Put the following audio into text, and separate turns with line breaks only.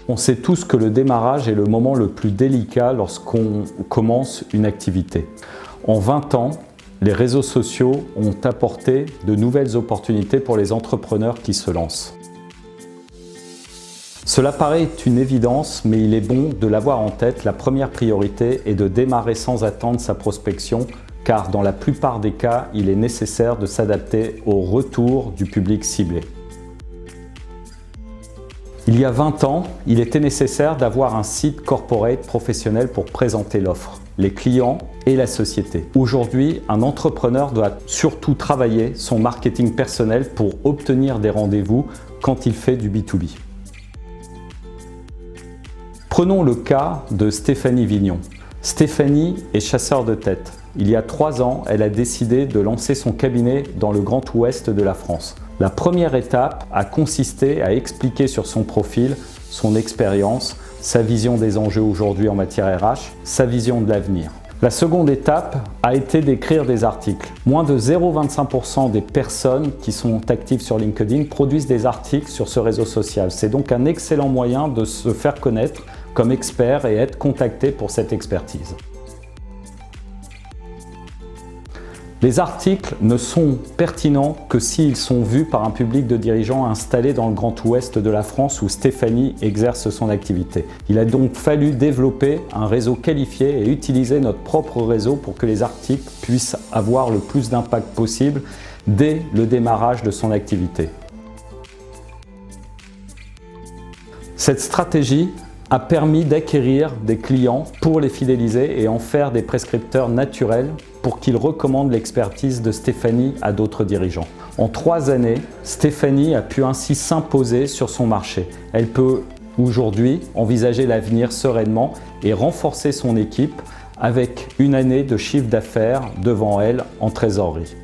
On sait tous que le démarrage est le moment le plus délicat lorsqu'on commence une activité. En 20 ans, les réseaux sociaux ont apporté de nouvelles opportunités pour les entrepreneurs qui se lancent. Cela paraît être une évidence, mais il est bon de l'avoir en tête. La première priorité est de démarrer sans attendre sa prospection, car dans la plupart des cas, il est nécessaire de s'adapter au retour du public ciblé. Il y a 20 ans, il était nécessaire d'avoir un site corporate professionnel pour présenter l'offre, les clients et la société. Aujourd'hui, un entrepreneur doit surtout travailler son marketing personnel pour obtenir des rendez-vous quand il fait du B2B. Prenons le cas de Stéphanie Vignon. Stéphanie est chasseur de tête. Il y a 3 ans, elle a décidé de lancer son cabinet dans le Grand Ouest de la France. La première étape a consisté à expliquer sur son profil son expérience, sa vision des enjeux aujourd'hui en matière RH, sa vision de l'avenir. La seconde étape a été d'écrire des articles. Moins de 0,25% des personnes qui sont actives sur LinkedIn produisent des articles sur ce réseau social. C'est donc un excellent moyen de se faire connaître comme expert et être contacté pour cette expertise. Les articles ne sont pertinents que s'ils sont vus par un public de dirigeants installés dans le Grand Ouest de la France où Stéphanie exerce son activité. Il a donc fallu développer un réseau qualifié et utiliser notre propre réseau pour que les articles puissent avoir le plus d'impact possible dès le démarrage de son activité. Cette stratégie a permis d'acquérir des clients pour les fidéliser et en faire des prescripteurs naturels pour qu'ils recommandent l'expertise de Stéphanie à d'autres dirigeants. En 3 années, Stéphanie a pu ainsi s'imposer sur son marché. Elle peut aujourd'hui envisager l'avenir sereinement et renforcer son équipe avec une année de chiffre d'affaires devant elle en trésorerie.